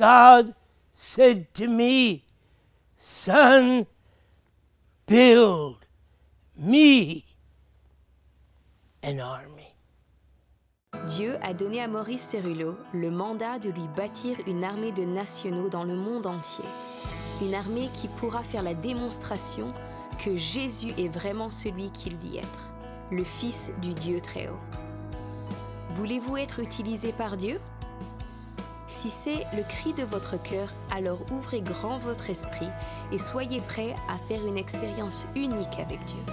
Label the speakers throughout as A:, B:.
A: God said to me, son, build me an army.
B: Dieu a donné à Maurice Cerullo le mandat de lui bâtir une armée de nationaux dans le monde entier. Une armée qui pourra faire la démonstration que Jésus est vraiment celui qu'il dit être, le Fils du Dieu Très-Haut. Voulez-vous être utilisé par Dieu? Si c'est le cri de votre cœur, alors ouvrez grand votre esprit et soyez prêts à faire une expérience unique avec Dieu.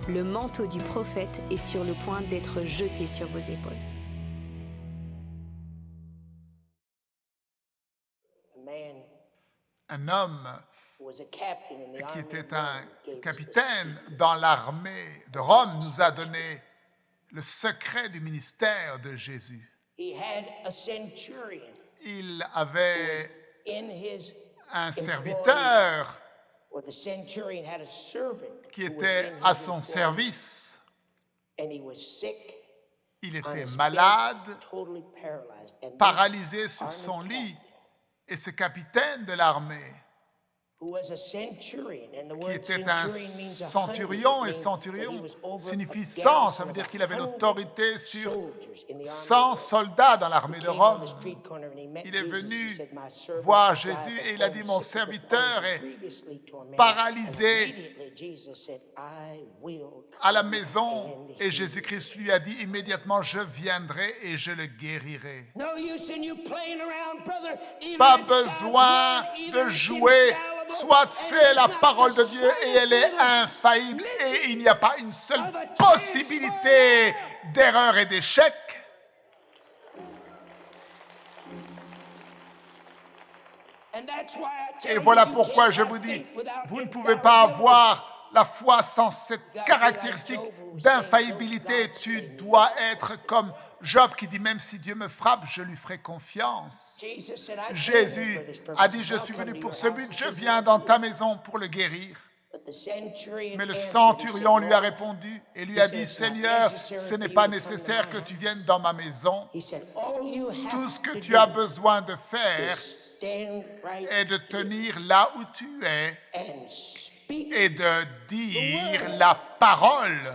B: Le manteau du prophète est sur le point d'être jeté sur vos épaules.
C: Un homme qui était un capitaine dans l'armée de Rome nous a donné le secret du ministère de Jésus. Il avait un serviteur qui était à son service. Il était malade, paralysé sur son lit. Et ce capitaine de l'armée, qui était un centurion, et centurion signifie 100, ça veut dire qu'il avait l'autorité sur 100 soldats dans l'armée de Rome. Il est venu voir Jésus et il a dit, mon serviteur est paralysé à la maison. Et Jésus-Christ lui a dit immédiatement, je viendrai et je le guérirai. Pas besoin de jouer. Soit c'est la parole de Dieu et elle est infaillible et il n'y a pas une seule possibilité d'erreur et d'échec. Et voilà pourquoi je vous dis, vous ne pouvez pas avoir la foi sans cette caractéristique d'infaillibilité. Tu dois être comme Job qui dit, même si Dieu me frappe, je lui ferai confiance. Jésus a dit, je suis venu pour ce but, je viens dans ta maison pour le guérir. Mais le centurion lui a répondu et lui a dit, Seigneur, ce n'est pas nécessaire que tu viennes dans ma maison. Tout ce que tu as besoin de faire est de tenir là où tu es et de dire la parole.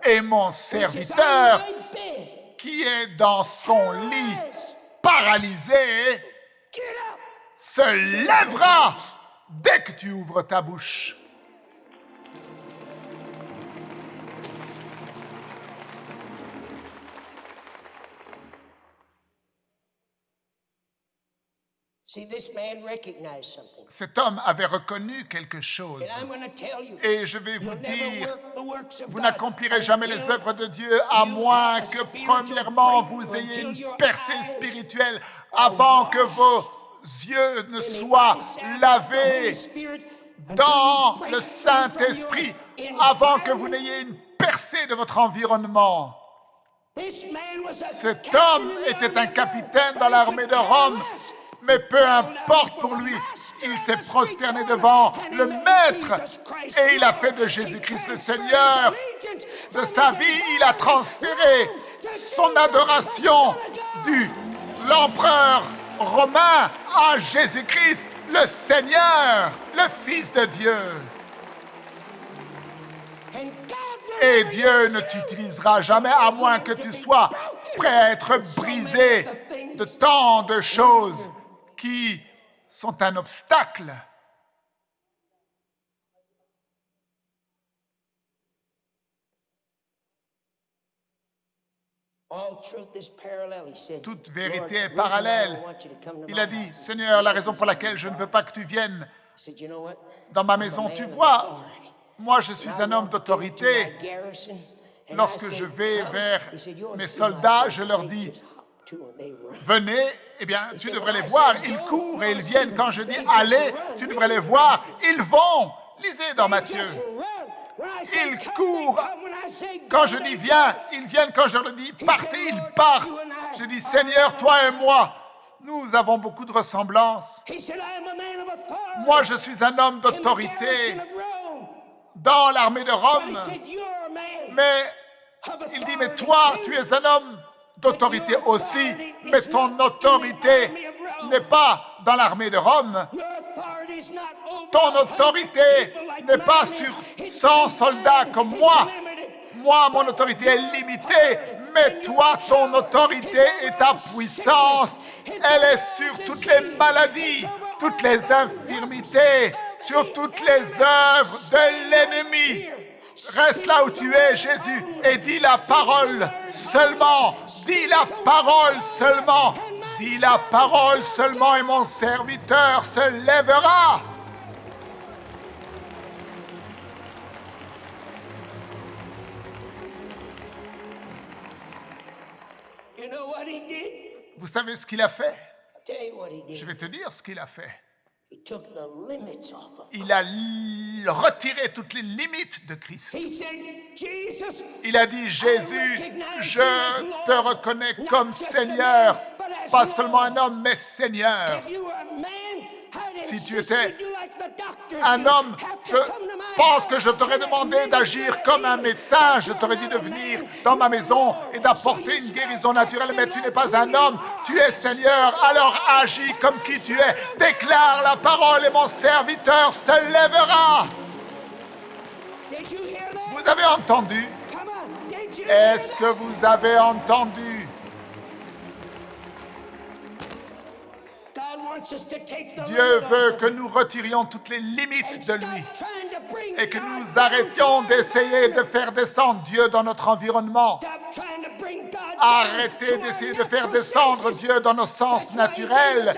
C: Et mon serviteur, qui est dans son lit paralysé, se lèvera dès que tu ouvres ta bouche. Cet homme avait reconnu quelque chose. Et je vais vous dire, vous n'accomplirez jamais les œuvres de Dieu à moins que, premièrement, vous ayez une percée spirituelle avant que vos yeux ne soient lavés dans le Saint-Esprit, avant que vous n'ayez une percée de votre environnement. Cet homme était un capitaine dans l'armée de Rome. Mais peu importe pour lui, il s'est prosterné devant le Maître et il a fait de Jésus-Christ le Seigneur de sa vie. Il a transféré son adoration de l'empereur romain à Jésus-Christ, le Seigneur, le Fils de Dieu. Et Dieu ne t'utilisera jamais à moins que tu sois prêt à être brisé de tant de choses qui sont un obstacle. Toute vérité est parallèle. Il a dit, Seigneur, la raison pour laquelle je ne veux pas que tu viennes dans ma maison, tu vois, moi je suis un homme d'autorité. Lorsque je vais vers mes soldats, je leur dis, venez, eh bien, tu devrais les voir. Ils courent et ils viennent. Quand je dis allez, tu devrais les voir. Ils vont. Lisez dans Matthieu. Ils courent. Quand je dis viens, ils viennent. Quand je leur dis partez, ils partent. Je dis Seigneur, toi et moi, nous avons beaucoup de ressemblances. Moi, je suis un homme d'autorité dans l'armée de Rome. Mais il dit, mais toi, tu es un homme d'autorité aussi, mais ton autorité n'est pas dans l'armée de Rome. Ton autorité n'est pas sur 100 soldats comme moi. Moi, mon autorité est limitée, mais toi, ton autorité et ta puissance, elle est sur toutes les maladies, toutes les infirmités, sur toutes les œuvres de l'ennemi. Reste là où tu es, Jésus, et dis la parole seulement. Dis la parole seulement. Dis la parole seulement et mon serviteur se lèvera. Vous savez ce qu'il a fait? Je vais te dire ce qu'il a fait. Il a retiré toutes les limites de Christ. Il a dit, Jésus, je te reconnais comme Seigneur, pas seulement un homme, mais Seigneur. Si tu étais un homme, je pense que je t'aurais demandé d'agir comme un médecin. Je t'aurais dit de venir dans ma maison et d'apporter une guérison naturelle. Mais tu n'es pas un homme, tu es Seigneur. Alors agis comme qui tu es. Déclare la parole et mon serviteur se lèvera. Vous avez entendu? Est-ce que vous avez entendu? Dieu veut que nous retirions toutes les limites de lui et que nous arrêtions d'essayer de faire descendre Dieu dans notre environnement. Arrêtez d'essayer de faire descendre Dieu dans nos sens naturels.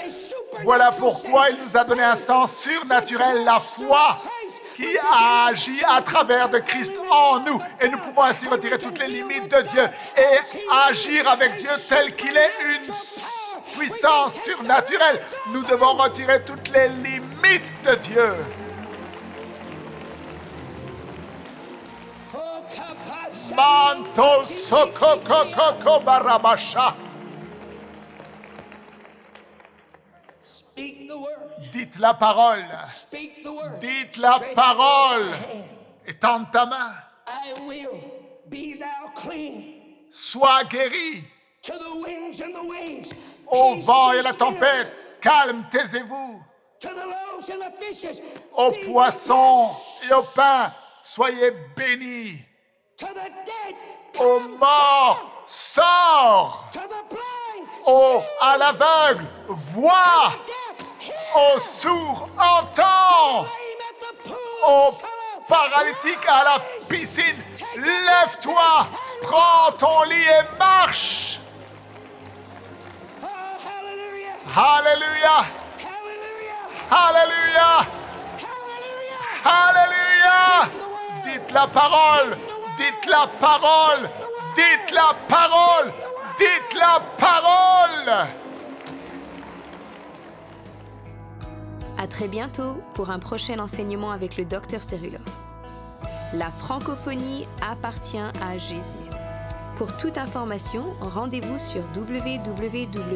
C: Voilà pourquoi il nous a donné un sens surnaturel, la foi, qui agit à travers de Christ en nous. Et nous pouvons ainsi retirer toutes les limites de Dieu et agir avec Dieu tel qu'il est une puissance surnaturelle. Nous devons retirer toutes les limites de Dieu. Manto sokokoko barabasha. Dites la parole. Dites la parole. Et tends ta main. Sois guéri. Au vent et à la tempête, calme, taisez-vous. Aux poissons et au pain, soyez bénis. Aux morts, sors. À l'aveugle, vois. Aux sourds, entends. Aux paralytiques à la piscine, lève-toi, prends ton lit et marche. Alléluia! Alléluia! Alléluia! Dites la parole! Dites la parole! Dites la parole! Dites la parole!
B: À très bientôt pour un prochain enseignement avec le Dr Cerullo. La francophonie appartient à Jésus. Pour toute information, rendez-vous sur www.mcwe.fr.